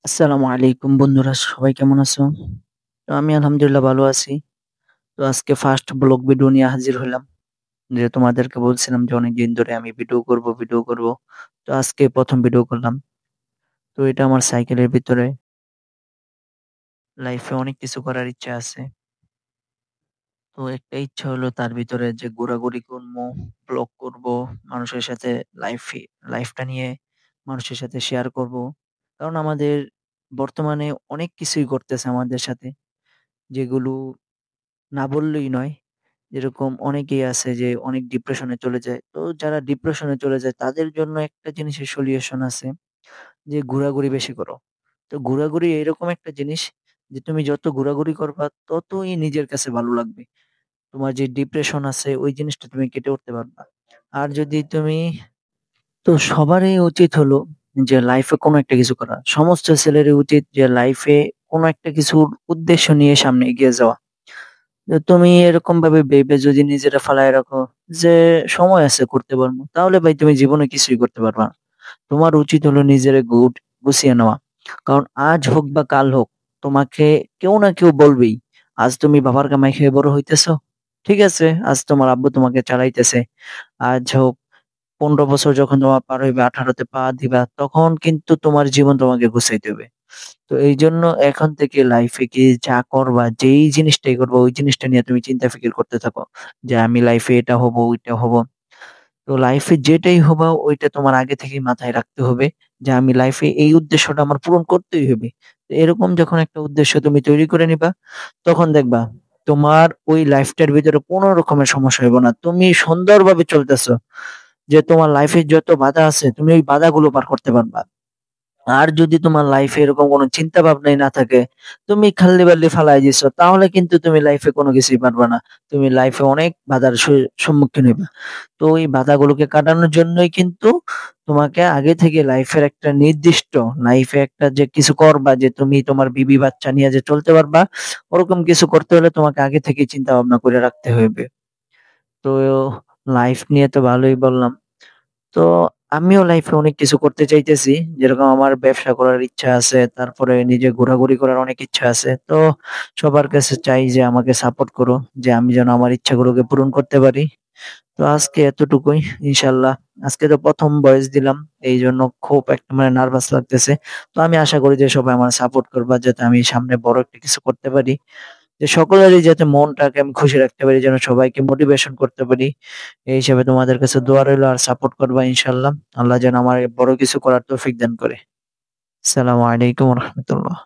আসসালামু আলাইকুম বন্ধুরা, সবাই কেমন আছো? তো আমি আলহামদুলিল্লাহ ভালো আছি। তো আজকে ফার্স্ট ব্লগ ভিডিও নিয়ে হাজির হলাম। যে তোমাদেরকে বলছিলাম যে অনেকদিন ধরে আমি ভিডিও করব। তো আজকে ১ম ভিডিও করলাম। তো এটা আমার সাইকেলের ভিতরে লাইফে অনেক কিছু করার ইচ্ছা আছে। তো একটা ইচ্ছা হলো তার ভিতরে যে ঘোরাঘুরি করবো, ব্লগ করব, মানুষের সাথে লাইফটা নিয়ে মানুষের সাথে শেয়ার করব। কারণ আমাদের বর্তমানে অনেক কিছুই ঘটতেছে আমাদের সাথে, যেগুলো না বললেই নয়। যেরকম অনেকেই আছে যে অনেক ডিপ্রেশনে চলে যায়। তো যারা ডিপ্রেশনে চলে যায় তাদের জন্য একটা জিনিসের সলিউশন আছে যে ঘোরাঘুরি বেশি করো। তো ঘোরাঘুরি এরকম একটা জিনিস যে তুমি যত ঘোরাঘুরি করবা ততই নিজের কাছে ভালো লাগবে। তোমার যে ডিপ্রেশন আছে ওই জিনিসটা তুমি কেটে উঠতে পারবা। আর যদি তুমি তো সবারই উচিত হলো যে লাইফে কোনো একটা কিছু করা। সমস্ত ছেলেরই উচিত যে লাইফে কোনো একটা কিছুর উদ্দেশ্য নিয়ে সামনে এগিয়ে যাওয়া। যে তুমি এরকম ভাবে ভেবে যদি নিজেরা ফালায় রাখো যে সময় আছে করতে পারবো, তাহলে ভাই তুমি জীবনে কিছুই করতে পারবা না। তোমার উচিত হলো নিজেরে গুছিয়ে নেওয়া। কারণ আজ হোক বা কাল হোক তোমাকে কেউ না কেউ বলবেই। আজ তুমি বাবার কামাই খেয়ে বড় হইতেছো, ঠিক আছে, আজ তোমার আব্বু তোমাকে চালাইতেছে। আজ হোক ১৫ বছর যখন তোমার পার হইবে, 18তে পা দিবা, তখন কিন্তু তোমার জীবন তোমাকে গুছাইতে হবে। তো এইজন্য এখন থেকে লাইফে কি যা করবা, যেই জিনিসটাই করবা, ওই জিনিসটা নিয়ে তুমি চিন্তা ফিকির করতে থাকো। যে আমি লাইফে এটা হবো, ওইটা হবো। তো লাইফে যেটাই হবা ওইটা তোমার আগে থেকেই মাথায় রাখতে হবে যে আমি লাইফে এই উদ্দেশ্যটা আমার পূরণ করতেই হবে। তো এরকম যখন একটা উদ্দেশ্য তুমি তৈরি করে নিবা, তখন দেখবা তোমার ওই লাইফটার ভিতরে কোনো রকমের সমস্যা হইব না। তুমি সুন্দরভাবে চলতেছো। যে তোমার লাইফে যত বাধা আছে তুমি ওই বাধাগুলো পার করতে পারবা। আর যদি তোমার লাইফে এরকম কোনো চিন্তা ভাবনাই না থাকে, তুমি খাল্লি-বাল্লি ফালায় দিছো, তাহলে কিন্তু তুমি লাইফে কোনো কিছুই পারবা না। তুমি লাইফে অনেক বাধার সম্মুখীন হইবা। তো ওই বাধাগুলোকে কাটানোর জন্যই কিন্তু তোমাকে আগে থেকে লাইফের একটা নির্দিষ্ট লাইফে একটা যে কিছু করবা, যে তুমি তোমার বিবি বাচ্চা নিয়ে যে চলতে পারবা, ওরকম কিছু করতে হলে তোমাকে আগে থেকেই চিন্তা ভাবনা করে রাখতে হইবে। তো লাইফ নিয়ে তো ভালোই বললাম। তো আমিও লাইফে অনেক কিছু করতে চাইতেছি। যেরকম আমার ব্যবসা করার ইচ্ছা আছে। তারপরে নিজে ঘোরাঘুরি করার অনেক ইচ্ছা আছে। তো সবার কাছে চাই যে আমাকে সাপোর্ট করো। যে আমি যেন আমার ইচ্ছাগুলোকে পূরণ করতে পারি। তো আজকে এতটুকুই। ইনশাআল্লাহ। আজকে তো ১ম ভয়েস দিলাম। এইজন্য খুব একটা মানে নার্ভাস লাগতেছে। তো আমি আশা করি যে সবাই আমার সাপোর্ট করবা যাতে আমি সামনে বড় একটা কিছু করতে পারি। যে সকলেরই যাতে মনটাকে আমি খুশি রাখতে পারি, যেন সবাইকে মোটিভেশন করতে পারি। এই হিসেবে তোমাদের কাছে দোয়া রইলো, আর সাপোর্ট করবা ইনশাআল্লাহ। আল্লাহ যেন আমার বড় কিছু করার তৌফিক দান করে। আসসালামু আলাইকুম ওয়া রাহমাতুল্লাহ।